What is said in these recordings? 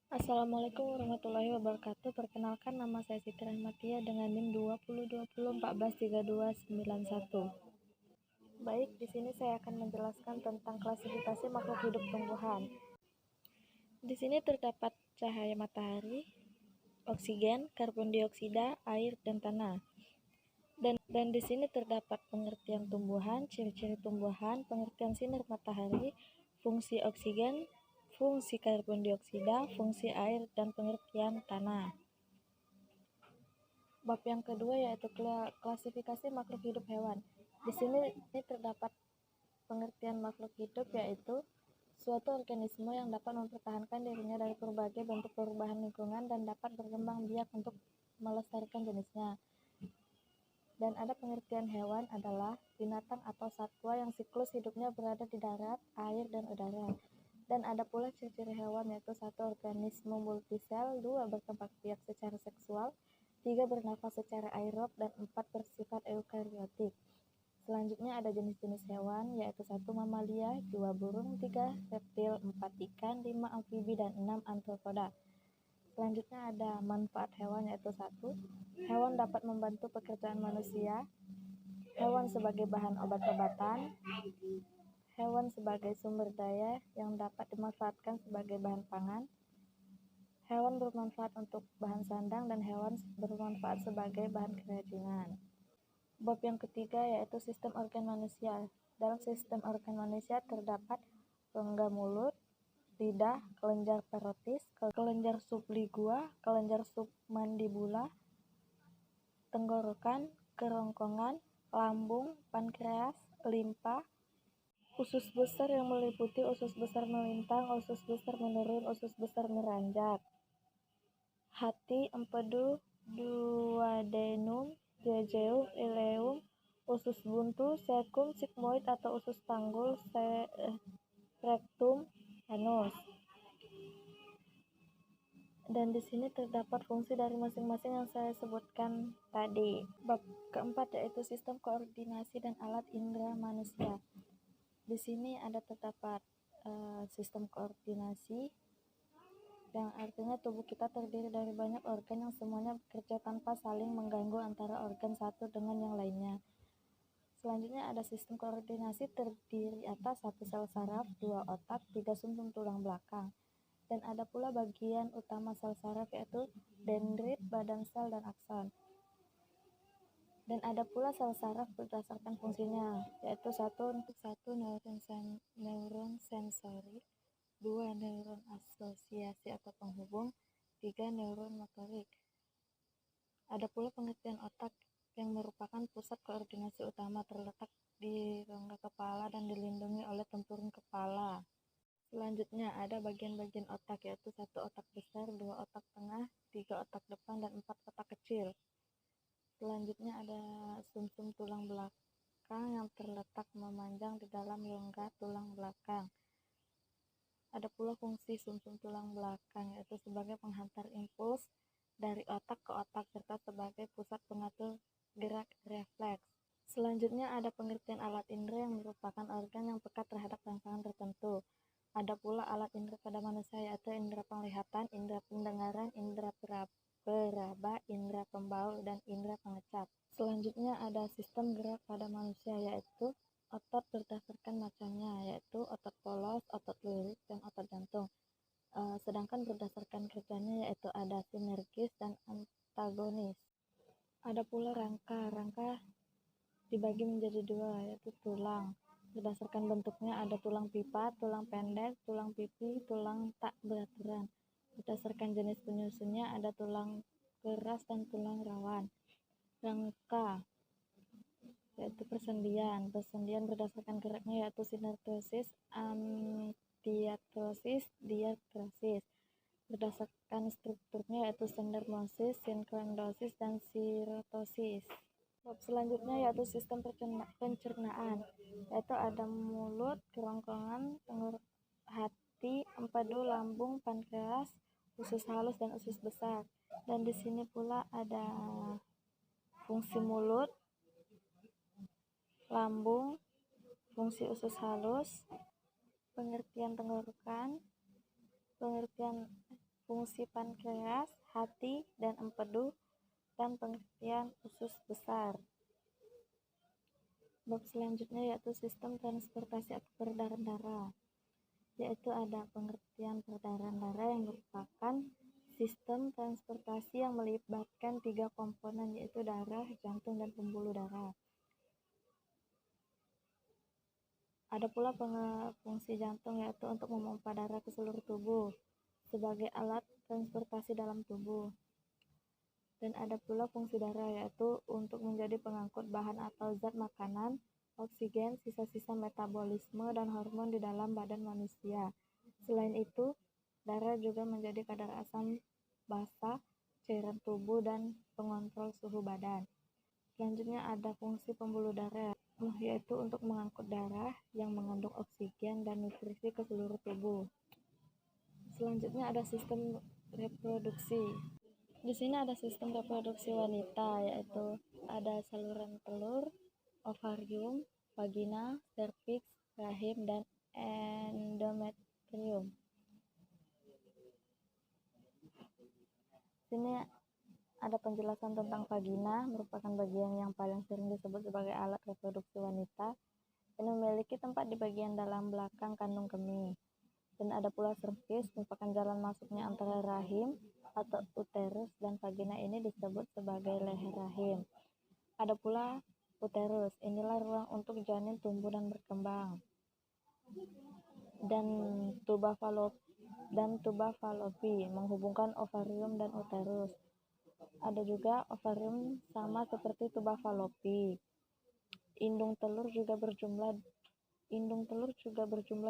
Assalamualaikum warahmatullahi wabarakatuh. Perkenalkan, nama saya Siti Rahmatia dengan NIM 2020143291. Baik, di sini saya akan menjelaskan tentang klasifikasi makhluk hidup tumbuhan. Di sini terdapat cahaya matahari, oksigen, karbon dioksida, air, dan tanah. Dan di sini terdapat pengertian tumbuhan, ciri-ciri tumbuhan, pengertian sinar matahari, fungsi oksigen, fungsi karbon dioksida, fungsi air, dan pengertian tanah. Bab yang kedua yaitu klasifikasi makhluk hidup hewan. Di sini terdapat pengertian makhluk hidup yaitu suatu organisme yang dapat mempertahankan dirinya dari berbagai bentuk perubahan lingkungan dan dapat berkembang biak untuk melestarikan jenisnya. Dan ada pengertian hewan adalah binatang atau satwa yang siklus hidupnya berada di darat, air, dan udara. Dan ada pula ciri-ciri hewan yaitu 1. Organisme multisel, 2. Berkembang biak secara seksual, 3. Bernafas secara aerob, dan 4. Bersifat eukariotik. Selanjutnya ada jenis-jenis hewan yaitu 1. Mamalia, 2. Burung, 3. Reptil, 4. Ikan, 5. Amfibi, dan 6. Arthropoda. Selanjutnya ada manfaat hewan yaitu 1. Hewan dapat membantu pekerjaan manusia. Hewan sebagai bahan obat-obatan. Hewan sebagai sumber daya yang dapat dimanfaatkan sebagai bahan pangan. Hewan bermanfaat untuk bahan sandang dan hewan bermanfaat sebagai bahan kerajinan. Bab yang ketiga yaitu sistem organ manusia. Dalam sistem organ manusia terdapat rongga mulut, lidah, kelenjar parotis, kelenjar subligua, kelenjar submandibula, tenggorokan, kerongkongan, lambung, pankreas, limpa, usus besar yang meliputi usus besar melintang, usus besar menurun, usus besar meranjak, hati, empedu, duodenum, jejeum, ileum, usus buntu, cecum, sigmoid atau usus panggul, rectum, anus. Dan di sini terdapat fungsi dari masing-masing yang saya sebutkan tadi. Bab keempat yaitu sistem koordinasi dan alat indera manusia. Di sini ada terdapat sistem koordinasi yang artinya tubuh kita terdiri dari banyak organ yang semuanya bekerja tanpa saling mengganggu antara organ satu dengan yang lainnya. Selanjutnya ada sistem koordinasi terdiri atas 1. Sel saraf, 2. Otak, 3. Sumsum tulang belakang. Dan ada pula bagian utama sel saraf yaitu dendrit, badan sel, dan akson. Dan ada pula sel saraf berdasarkan fungsinya yaitu 1. Neuron sensori, 2. Neuron asosiasi atau penghubung, 3. Neuron motorik. Ada pula pengertian otak yang merupakan pusat koordinasi utama terletak di rongga kepala dan dilindungi oleh tempurung kepala. Selanjutnya ada bagian-bagian otak yaitu 1. Otak besar, 2. Otak tengah, 3. Otak depan, dan 4. Otak kecil. Selanjutnya ada sumsum tulang belakang yang terletak memanjang di dalam rongga tulang belakang. Ada pula fungsi sumsum tulang belakang yaitu sebagai penghantar impuls dari otak ke otak serta sebagai pusat pengatur gerak refleks. Selanjutnya ada pengertian alat indera yang merupakan organ yang peka terhadap rangsangan tertentu. Ada pula alat indera pada manusia yaitu indera penglihatan, indera pendengaran, indera peraba, indera pembau, dan indera pengecap. Selanjutnya ada sistem gerak pada manusia yaitu otot berdasarkan macamnya yaitu otot polos, otot lirik, dan otot jantung. Sedangkan berdasarkan kerjanya yaitu ada sinergis dan antagonis. Ada pula rangka dibagi menjadi 2 yaitu tulang. Berdasarkan bentuknya ada tulang pipa, tulang pendek, tulang pipi, tulang tak beraturan. Berdasarkan jenis penyusunnya ada tulang keras dan tulang rawan. Rangka yaitu persendian. Persendian berdasarkan geraknya yaitu sinertosis, antiatrosis, diatrosis. Berdasarkan strukturnya yaitu sendermosis, sinkrondosis, dan sirotosis. Selanjutnya yaitu sistem pencernaan yaitu ada mulut, kerongkongan, hati, empedu, lambung, pankreas, usus halus, dan usus besar. Dan di sini pula ada fungsi mulut, lambung, fungsi usus halus, pengertian tenggorokan, pengertian fungsi pankreas, hati, dan empedu, dan pengertian usus besar. Bab selanjutnya yaitu sistem transportasi atau peredaran darah, yaitu ada pengertian peredaran darah yang merupakan sistem transportasi yang melibatkan 3 komponen, yaitu darah, jantung, dan pembuluh darah. Ada pula fungsi jantung, yaitu untuk memompa darah ke seluruh tubuh sebagai alat transportasi dalam tubuh. Dan ada pula fungsi darah, yaitu untuk menjadi pengangkut bahan atau zat makanan, oksigen, sisa-sisa metabolisme, dan hormon di dalam badan manusia. Selain itu, darah juga menjadi kadar asam basa, cairan tubuh, dan pengontrol suhu badan. Selanjutnya ada fungsi pembuluh darah, yaitu untuk mengangkut darah yang mengandung oksigen dan nutrisi ke seluruh tubuh. Selanjutnya ada sistem reproduksi. Di sini ada sistem reproduksi wanita, yaitu ada saluran telur, ovarium, vagina, serviks, rahim, dan endometrium. Sini ada penjelasan tentang vagina, merupakan bagian yang paling sering disebut sebagai alat reproduksi wanita. Ini memiliki tempat di bagian dalam belakang kandung kemih. Dan ada pula serviks, merupakan jalan masuknya antara rahim atau uterus dan vagina, ini disebut sebagai leher rahim. Ada pula uterus, inilah ruang untuk janin tumbuh dan berkembang. Dan tuba falopi menghubungkan ovarium dan uterus. Ada juga ovarium sama seperti tuba falopi. Indung telur juga berjumlah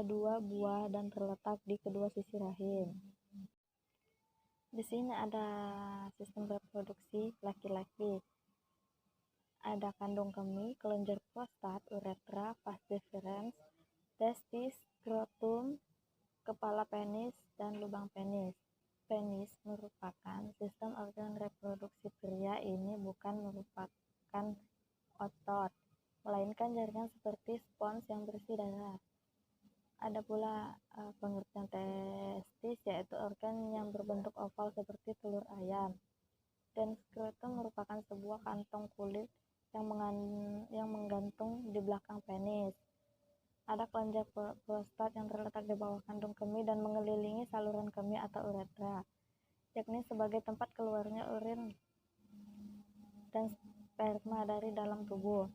2 buah dan terletak di kedua sisi rahim. Di sini ada sistem reproduksi laki-laki. Ada kandung kemih, kelenjar prostat, uretra, vas deferens, testis, skrotum, kepala penis, dan lubang penis. Penis merupakan sistem organ reproduksi pria. Ini bukan merupakan otot, melainkan jaringan seperti spons yang berisi darah. Ada pula pengertian testis, yaitu organ yang berbentuk oval seperti telur ayam. Dan skrotum merupakan sebuah kantong kulit yang menggantung di belakang penis. Ada kelenjar prostat yang terletak di bawah kandung kemih dan mengelilingi saluran kemih atau uretra, yakni sebagai tempat keluarnya urin dan sperma dari dalam tubuh.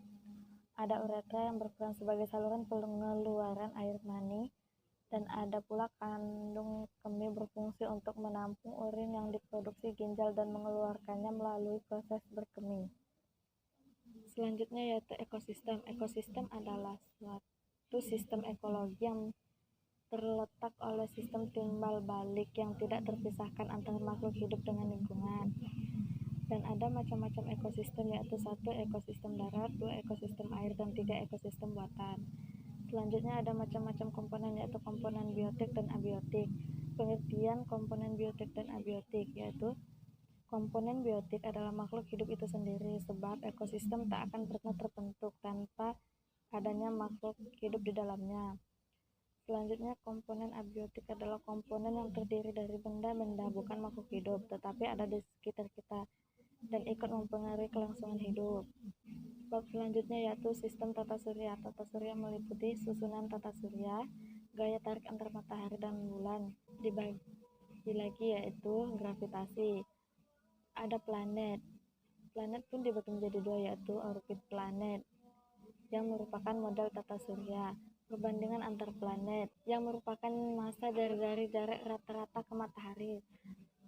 Ada uretra yang berperan sebagai saluran pengeluaran air mani, dan ada pula kandung kemih berfungsi untuk menampung urin yang diproduksi ginjal dan mengeluarkannya melalui proses berkemih. Selanjutnya yaitu ekosistem. Ekosistem adalah suatu sistem ekologi yang terletak oleh sistem timbal balik yang tidak terpisahkan antara makhluk hidup dengan lingkungan. Dan ada macam-macam ekosistem, yaitu 1 ekosistem darat, 2 ekosistem air, dan 3 ekosistem buatan. Selanjutnya ada macam-macam komponen, yaitu komponen biotik dan abiotik. Pengertian komponen biotik dan abiotik, yaitu komponen biotik adalah makhluk hidup itu sendiri, sebab ekosistem tak akan pernah terbentuk tanpa adanya makhluk hidup di dalamnya. Selanjutnya, komponen abiotik adalah komponen yang terdiri dari benda-benda, bukan makhluk hidup, tetapi ada di sekitar kita dan ikut mempengaruhi kelangsungan hidup. Bab selanjutnya yaitu sistem tata surya. Tata surya meliputi susunan tata surya, gaya tarik antar matahari dan bulan. Dibagi lagi yaitu gravitasi. Ada planet. Planet pun dibagi menjadi 2, yaitu orbit planet yang merupakan model tata surya, perbandingan antar planet yang merupakan massa dari jarak rata-rata ke matahari.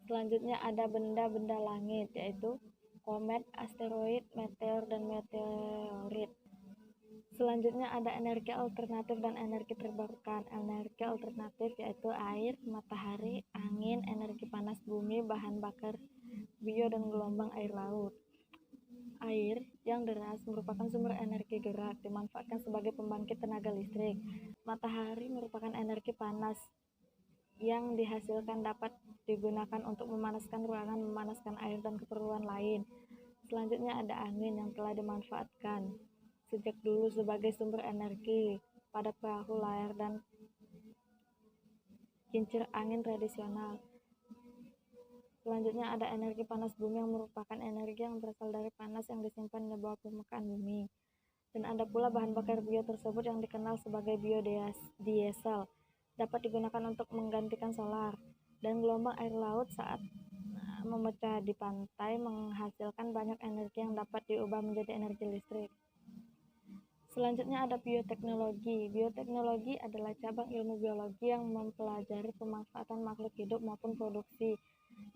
Selanjutnya ada benda-benda langit, yaitu komet, asteroid, meteor, dan meteorit. Selanjutnya ada energi alternatif dan energi terbarukan. Energi alternatif yaitu air, matahari, angin, energi panas bumi, bahan bakar bio, dan gelombang air laut. Air yang deras merupakan sumber energi gerak, dimanfaatkan sebagai pembangkit tenaga listrik. Matahari merupakan energi panas yang dihasilkan dapat digunakan untuk memanaskan ruangan, memanaskan air, dan keperluan lain. Selanjutnya ada angin yang telah dimanfaatkan sejak dulu sebagai sumber energi pada perahu layar dan kincir angin tradisional. Selanjutnya ada energi panas bumi yang merupakan energi yang berasal dari panas yang disimpan di bawah permukaan bumi. Dan ada pula bahan bakar bio tersebut yang dikenal sebagai biodiesel, dapat digunakan untuk menggantikan solar. Dan gelombang air laut saat memecah di pantai menghasilkan banyak energi yang dapat diubah menjadi energi listrik. Selanjutnya ada bioteknologi. Bioteknologi adalah cabang ilmu biologi yang mempelajari pemanfaatan makhluk hidup maupun produksi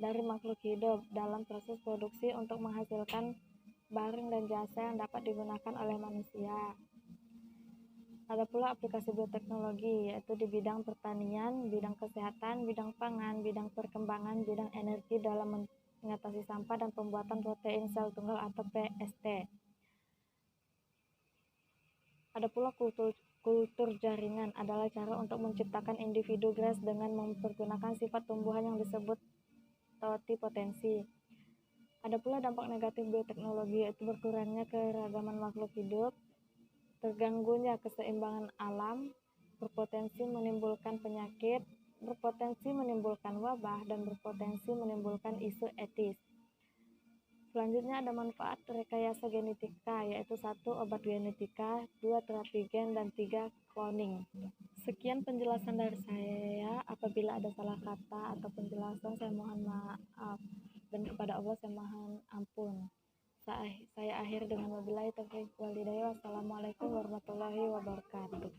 dari makhluk hidup dalam proses produksi untuk menghasilkan barang dan jasa yang dapat digunakan oleh manusia. Ada pula aplikasi bioteknologi, yaitu di bidang pertanian, bidang kesehatan, bidang pangan, bidang perkembangan, bidang energi dalam mengatasi sampah dan pembuatan protein sel tunggal atau PST. Ada pula kultur jaringan, adalah cara untuk menciptakan individu grass dengan mempergunakan sifat tumbuhan yang disebut totipotensi. Ada pula dampak negatif bioteknologi, yaitu berkurangnya keragaman makhluk hidup, terganggunya keseimbangan alam, berpotensi menimbulkan penyakit, berpotensi menimbulkan wabah, dan berpotensi menimbulkan isu etis. Selanjutnya ada manfaat rekayasa genetika, yaitu 1. Obat genetika, 2. Terapi gen, dan 3. Cloning. Sekian penjelasan dari saya. Apabila ada salah kata atau penjelasan, saya mohon maaf. Dan kepada Allah saya mohon ampun. Saya akhir dengan wabillahi taufiq wal hidayah. Wassalamualaikum warahmatullahi wabarakatuh.